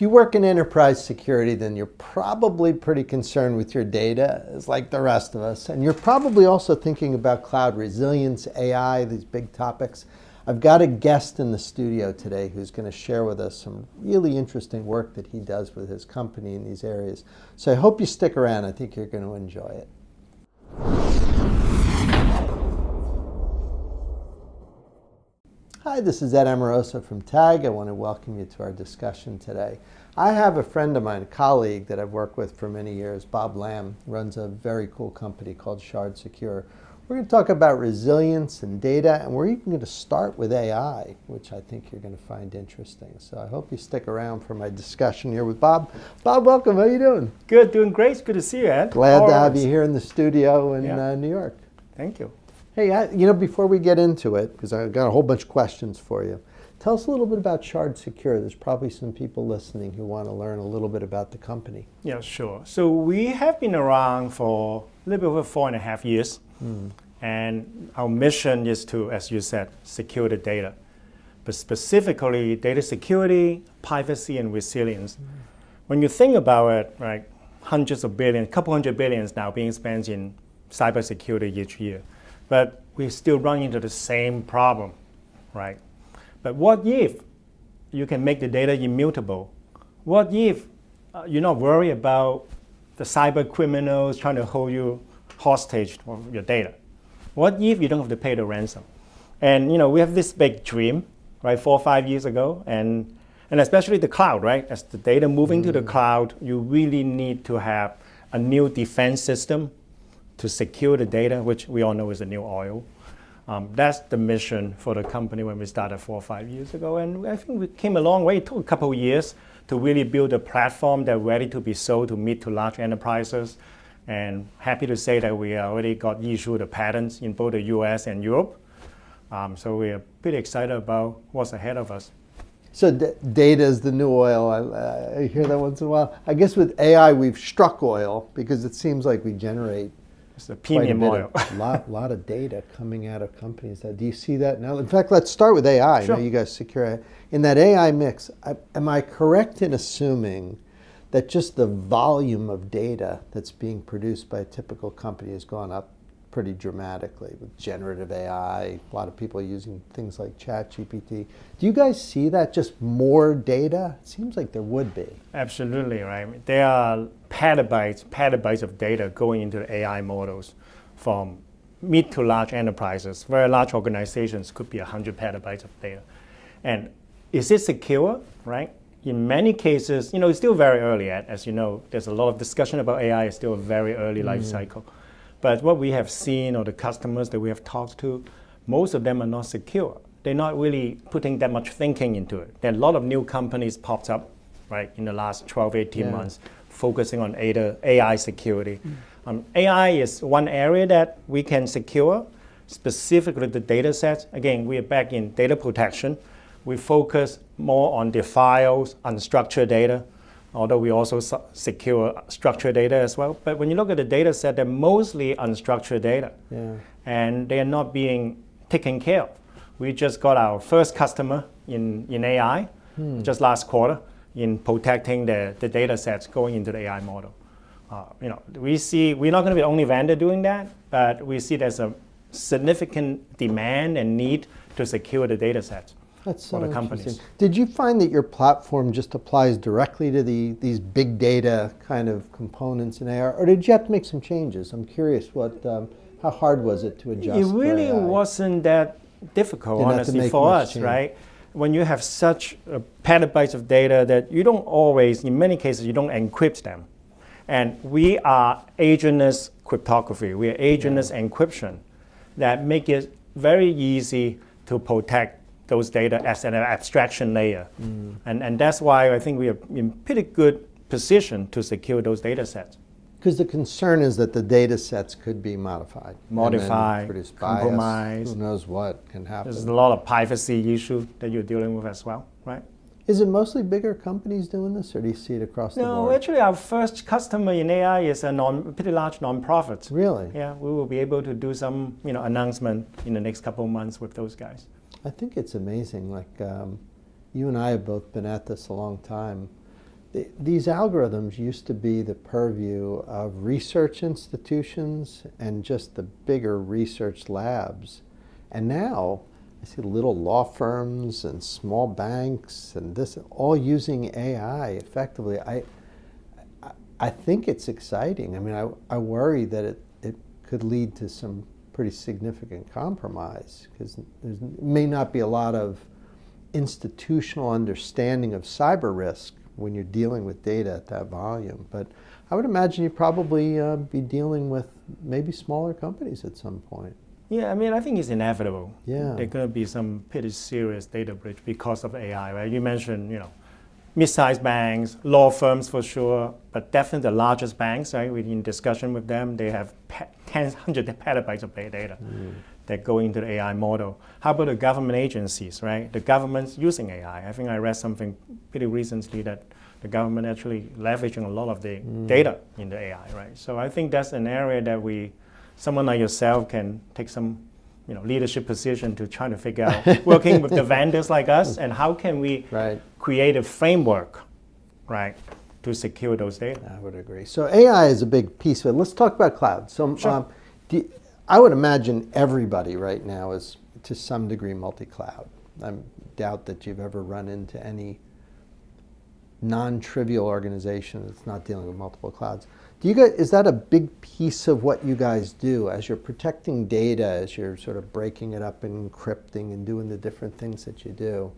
If you work in enterprise security, then you're probably pretty concerned with your data, as like the rest of us. And you're probably also thinking about cloud resilience, AI, these big topics. I've got a guest in the studio today who's going to share with us some really interesting work that he does with his company in these areas. So I hope you stick around. I think you're going to enjoy it. Hi, this is Ed Amoroso from TAG. I want to welcome you to our discussion today. I have a friend of mine, a colleague that I've worked with for many years, Bob Lamb, runs a very cool company called ShardSecure. We're going to talk about resilience and data, and we're even going to start with AI, which I think you're going to find interesting. So I hope you stick around for my discussion here with Bob. Bob, welcome. How are you doing? Good, doing great. It's good to see you, Ed. Glad to have you here in the studio in New York. Thank you. Hey, before we get into it, because I've got a whole bunch of questions for you, tell us a little bit about ShardSecure. There's probably some people listening who want to learn a little bit about the company. Yeah, sure. So we have been around for a little bit over 4.5 years. And our mission is to, as you said, secure the data. But specifically, data security, privacy, and resilience. When you think about it, right, hundreds of billions, couple hundred billions now being spent in cybersecurity each year. But we still run into the same problem, right? But what if you can make the data immutable? What if you're not worried about the cyber criminals trying to hold you hostage for your data? What if you don't have to pay the ransom? And we have this big dream, right, 4 or 5 years ago, and especially the cloud, right? As the data moving to the cloud, you really need to have a new defense system to secure the data, which we all know is the new oil. That's the mission for the company when we started 4 or 5 years ago. And I think we came a long way. It took a couple of years to really build a platform that's ready to be sold to mid to large enterprises. And happy to say that we already got issued the patents in both the US and Europe. So we are pretty excited about what's ahead of us. So data is the new oil. I hear that once in a while. I guess with AI, we've struck oil because it seems like we generate a premium oil. A lot of data coming out of companies. Do you see that now? In fact, let's start with AI. Sure. I know you guys secure it. In that AI mix, am I correct in assuming that just the volume of data that's being produced by a typical company has gone up pretty dramatically with generative AI? A lot of people are using things like ChatGPT. Do you guys see that, just more data? It seems like there would be. Absolutely, right. There are petabytes of data going into the AI models from mid to large enterprises. Very large organizations could be 100 petabytes of data. And is it secure, right? In many cases, it's still very early. As you know, there's a lot of discussion about AI. It's still a very early life cycle. But what we have seen, or the customers that we have talked to, most of them are not secure. They're not really putting that much thinking into it. There are a lot of new companies popped up, right, in the last 12, 18 months, focusing on AI security. AI is one area that we can secure, specifically the data sets. Again, we are back in data protection. We focus more on the files, unstructured data, although we also secure structured data as well. But when you look at the data set, they're mostly unstructured data. And they are not being taken care of. We just got our first customer in AI just last quarter in protecting the data sets going into the AI model. We see we're not going to be the only vendor doing that, but we see there's a significant demand and need to secure the data sets. That's so for the companies. interesting. Did you find that your platform just applies directly to these big data kind of components in AI, or did you have to make some changes? I'm curious, how hard was it to adjust? It really wasn't that difficult, honestly, for us, right? When you have such petabytes of data that you don't always, in many cases, you don't encrypt them. And we are agentless cryptography. We are agentless encryption that make it very easy to protect those data as an abstraction layer. And that's why I think we are in pretty good position to secure those data sets. Because the concern is that the data sets could be modified, compromised. Who knows what can happen. There's a lot of privacy issue that you're dealing with as well, right? Is it mostly bigger companies doing this, or do you see it across the board? No, actually our first customer in AI is a pretty large nonprofit. Really? Yeah, we will be able to do some announcement in the next couple of months with those guys. I think it's amazing. Like you and I have both been at this a long time. These algorithms used to be the purview of research institutions and just the bigger research labs. And now I see little law firms and small banks and this all using AI effectively. I think it's exciting. I mean, I worry that it could lead to some pretty significant compromise because there may not be a lot of institutional understanding of cyber risk when you're dealing with data at that volume. But I would imagine you'd probably be dealing with maybe smaller companies at some point. Yeah, I mean, I think it's inevitable. Yeah. There's going to be some pretty serious data breach because of AI, right? You mentioned, mid-sized banks, law firms for sure, but definitely the largest banks, right? We're in discussion with them. They have tens, hundreds of petabytes of data that go into the AI model. How about the government agencies, right? The government's using AI. I think I read something pretty recently that the government actually leveraging a lot of the data in the AI, right? So I think that's an area that someone like yourself can take some leadership position to try to figure out, working with the vendors like us, and how can we create a framework, right, to secure those data. I would agree. So AI is a big piece of it. Let's talk about cloud. So sure. I would imagine everybody right now is to some degree multi-cloud. I doubt that you've ever run into any non-trivial organization that's not dealing with multiple clouds. Is that a big piece of what you guys do as you're protecting data, as you're sort of breaking it up and encrypting and doing the different things that you do?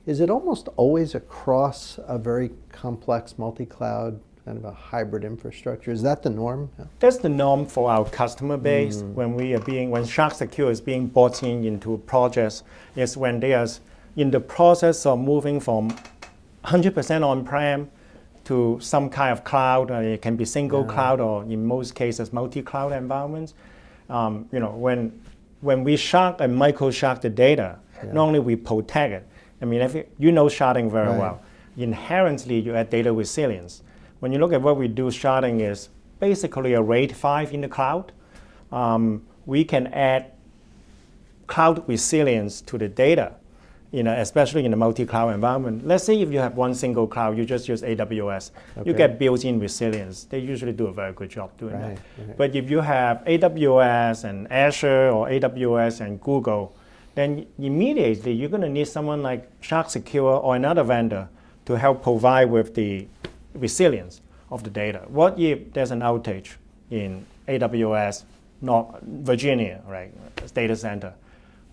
Is it almost always across a very complex multi-cloud kind of a hybrid infrastructure? Is that the norm? That's the norm for our customer base. When ShardSecure is being brought into projects, is when they are in the process of moving from 100% on-prem to some kind of cloud. It can be single cloud or in most cases multi-cloud environments. When we shard and micro-shard the data, not only we protect it. I mean, if you know sharding very well. Inherently, you add data resilience. When you look at what we do, sharding is basically a RAID 5 in the cloud. We can add cloud resilience to the data, especially in a multi-cloud environment. Let's say if you have one single cloud, you just use AWS, you get built-in resilience. They usually do a very good job doing that. But if you have AWS and Azure or AWS and Google, then immediately you're going to need someone like ShardSecure or another vendor to help provide with the resilience of the data. What if there's an outage in AWS, North Virginia, right, data center?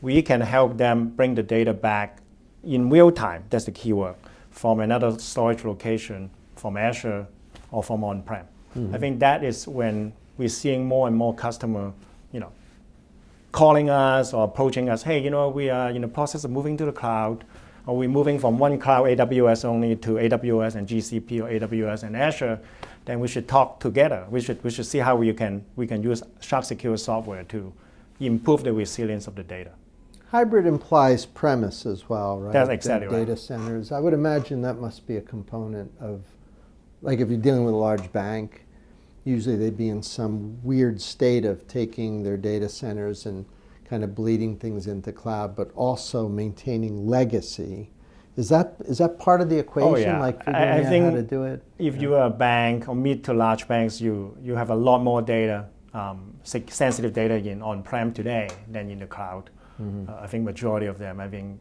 We can help them bring the data back in real time, that's the keyword, from another storage location, from Azure or from on-prem. I think that is when we're seeing more and more customer, calling us or approaching us, hey, we are in the process of moving to the cloud, or we're moving from one cloud, AWS only, to AWS and GCP or AWS and Azure, then we should talk together. We should see how we can use ShardSecure software to improve the resilience of the data. Hybrid implies premise as well, right? That's exactly right. Data centers. I would imagine that must be a component of, like if you're dealing with a large bank, usually they'd be in some weird state of taking their data centers and kind of bleeding things into cloud, but also maintaining legacy. Is that part of the equation? Oh, yeah. Like figuring out how to do it? If you're a bank or mid to large banks, you have a lot more data, sensitive data in on-prem today than in the cloud. I think majority of them,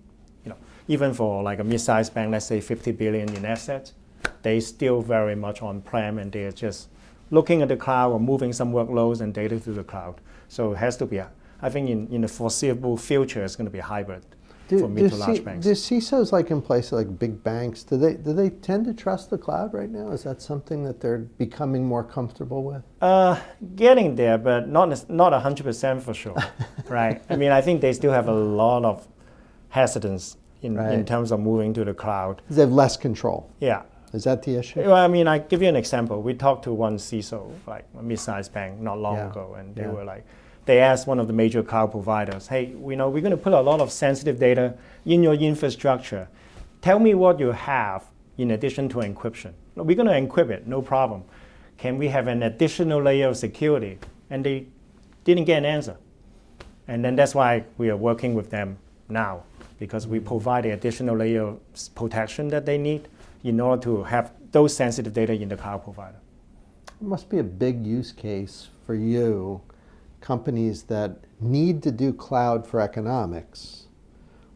even for like a mid-sized bank, let's say 50 billion in assets, they still very much on-prem and they're just looking at the cloud or moving some workloads and data to the cloud. So it has to be, I think in the foreseeable future, it's going to be a hybrid for mid to large banks. Do CISOs like in places like big banks, do they tend to trust the cloud right now? Is that something that they're becoming more comfortable with? Getting there, but not 100% for sure, right? I mean, I think they still have a lot of hesitance in terms of moving to the cloud. They have less control. Yeah. Is that the issue? Well, I mean, I give you an example. We talked to one CISO, like a mid-sized bank, not long ago, and they were like, they asked one of the major cloud providers, hey, we're going to put a lot of sensitive data in your infrastructure. Tell me what you have in addition to encryption. We're going to encrypt it, no problem. Can we have an additional layer of security? And they didn't get an answer. And then that's why we are working with them now, because we provide the additional layer of protection that they need in order to have those sensitive data in the cloud provider. It must be a big use case for you, companies that need to do cloud for economics,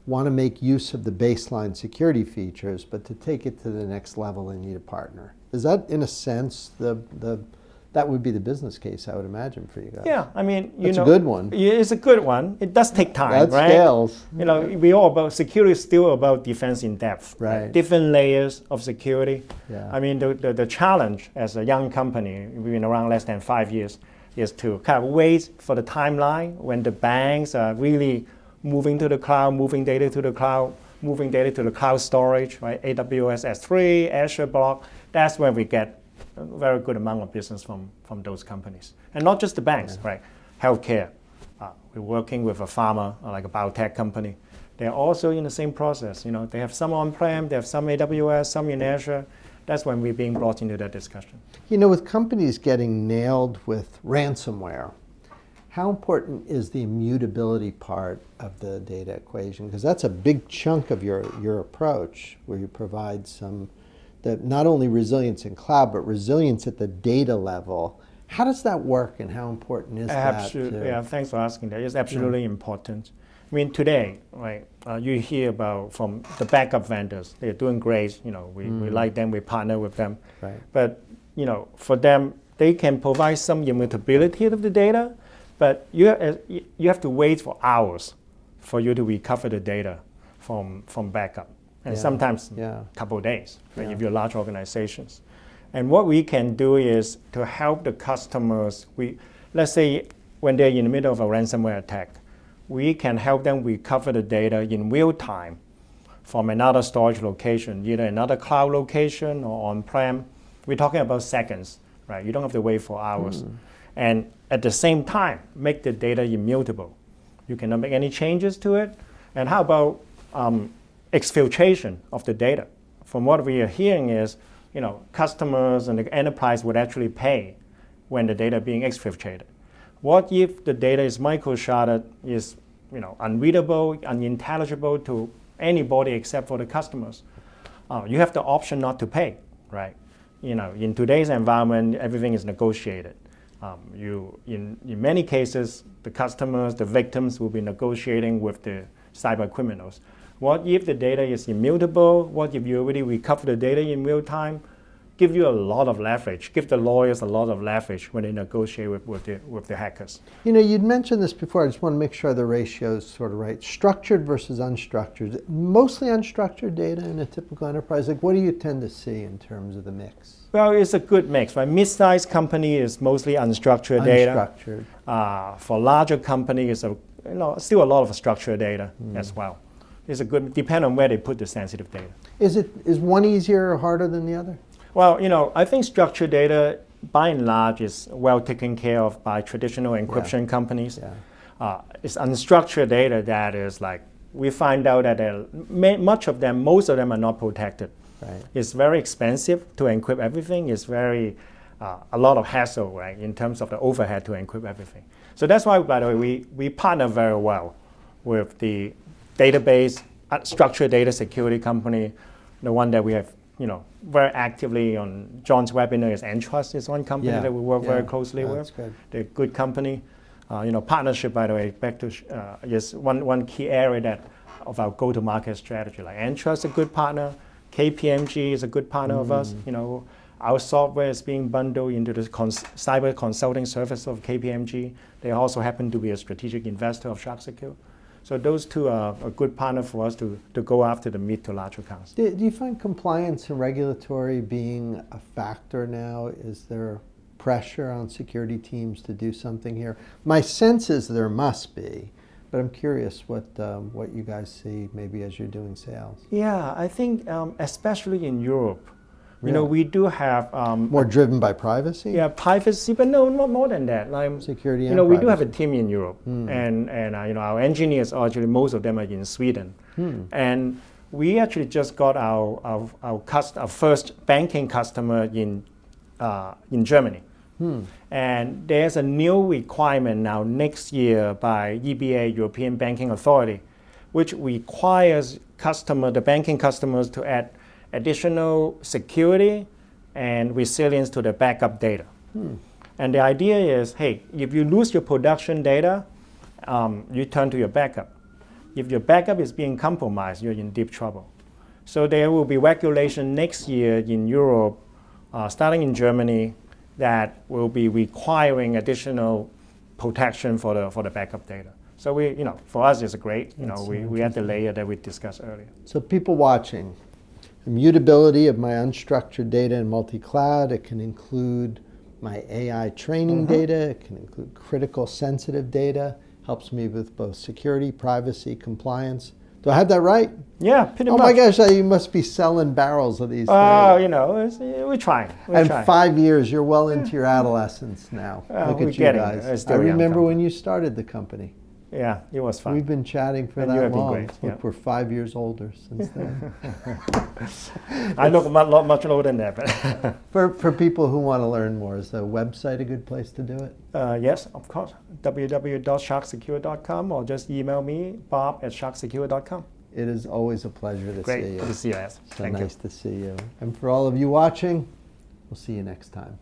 want to make use of the baseline security features, but to take it to the next level, they need a partner. Is that, in a sense, that would be the business case, I would imagine, for you guys? Yeah, I mean, It's a good one. It's a good one. It does take time, That right? scales. We all about security is still about defense in depth. Right. Different layers of security. Yeah. I mean, the challenge as a young company, we've been around less than 5 years, is to kind of wait for the timeline when the banks are really moving to the cloud, moving data to the cloud, moving data to the cloud storage, right? AWS S3, Azure Block. That's when we get a very good amount of business from those companies. And not just the banks, right? Healthcare. We're working with a pharma, like a biotech company. They're also in the same process. They have some on-prem, they have some AWS, some in Azure. That's when we're being brought into that discussion. With companies getting nailed with ransomware, how important is the immutability part of the data equation? Because that's a big chunk of your approach, where you provide not only resilience in cloud, but resilience at the data level. How does that work, and how important is that? Yeah, thanks for asking that. It's absolutely important. I mean, today, right, you hear about from the backup vendors. They're doing great. We like them. We partner with them. Right. But for them, they can provide some immutability of the data, but you have to wait for hours for you to recover the data from backup, and sometimes a couple of days, right, if you're large organizations. And what we can do is to help the customers. Let's say when they're in the middle of a ransomware attack, we can help them recover the data in real time from another storage location, either another cloud location or on-prem. We're talking about seconds, right? You don't have to wait for hours. And at the same time, make the data immutable. You cannot make any changes to it. And how about exfiltration of the data? From what we are hearing is, customers and the enterprise would actually pay when the data being exfiltrated. What if the data is micro-sharded, is unreadable, unintelligible to anybody except for the customers? You have the option not to pay, right? In today's environment, everything is negotiated. In many cases, the customers, the victims will be negotiating with the cyber criminals. What if the data is immutable? What if you already recover the data in real time? Give you a lot of leverage. Give the lawyers a lot of leverage when they negotiate with the hackers. You'd mentioned this before. I just want to make sure the ratio is sort of right. Structured versus unstructured. Mostly unstructured data in a typical enterprise. Like, what do you tend to see in terms of the mix? Well, it's a good mix, right? Mid-sized company is mostly unstructured data. Unstructured. For larger company, it's still a lot of structured data as well. It's a good, depend on where they put the sensitive data. Is one easier or harder than the other? Well, I think structured data, by and large, is well taken care of by traditional encryption companies. Yeah. It's unstructured data that is like, we find out that most of them are not protected. Right. It's very expensive to encrypt everything. It's very, a lot of hassle, right, in terms of the overhead to encrypt everything. So that's why, by the way, we partner very well with the database, structured data security company, the one that we have, very actively on John's webinar is Entrust is one company that we work very closely with. Good. They're a good company. Partnership, by the way, back to is one key area of our go-to-market strategy. Like Entrust is a good partner. KPMG is a good partner of us. Our software is being bundled into the cyber consulting service of KPMG. They also happen to be a strategic investor of ShardSecure. So those two are a good partner for us to go after the mid to large accounts. Do you find compliance and regulatory being a factor now? Is there pressure on security teams to do something here? My sense is there must be, but I'm curious what you guys see maybe as you're doing sales. Yeah, I think especially in Europe, we do have more driven by privacy. Yeah, privacy, but no, not more than that. Like security. And we privacy. do have a team in Europe, and our engineers actually most of them are in Sweden, and we actually just got our first banking customer in Germany. And there's a new requirement now next year by EBA, European Banking Authority, which requires the banking customers to add additional security and resilience to the backup data. And the idea is, hey, if you lose your production data, you turn to your backup. If your backup is being compromised, you're in deep trouble. So there will be regulation next year in Europe, starting in Germany, that will be requiring additional protection for the backup data. So for us, it's great. We had the layer that we discussed earlier. So people watching, immutability of my unstructured data in multi-cloud. It can include my AI training data. It can include critical sensitive data. Helps me with both security, privacy, compliance. Do I have that right? Yeah, pretty much. Oh my gosh, you must be selling barrels of these things. We're trying. 5 years, you're well into your adolescence now. Look at you guys. I remember when you started the company. Yeah, it was fun. We've been chatting for And that you have been long. great, Look, yeah. we're 5 years older since then. I look much older than that. But For people who want to learn more, is the website a good place to do it? yes, of course. www.ShardSecure.com, or just email me, bob@ShardSecure.com. It is always a pleasure to see Great you. to see you, Ed. So Thank you. nice to see you. And for all of you watching, we'll see you next time.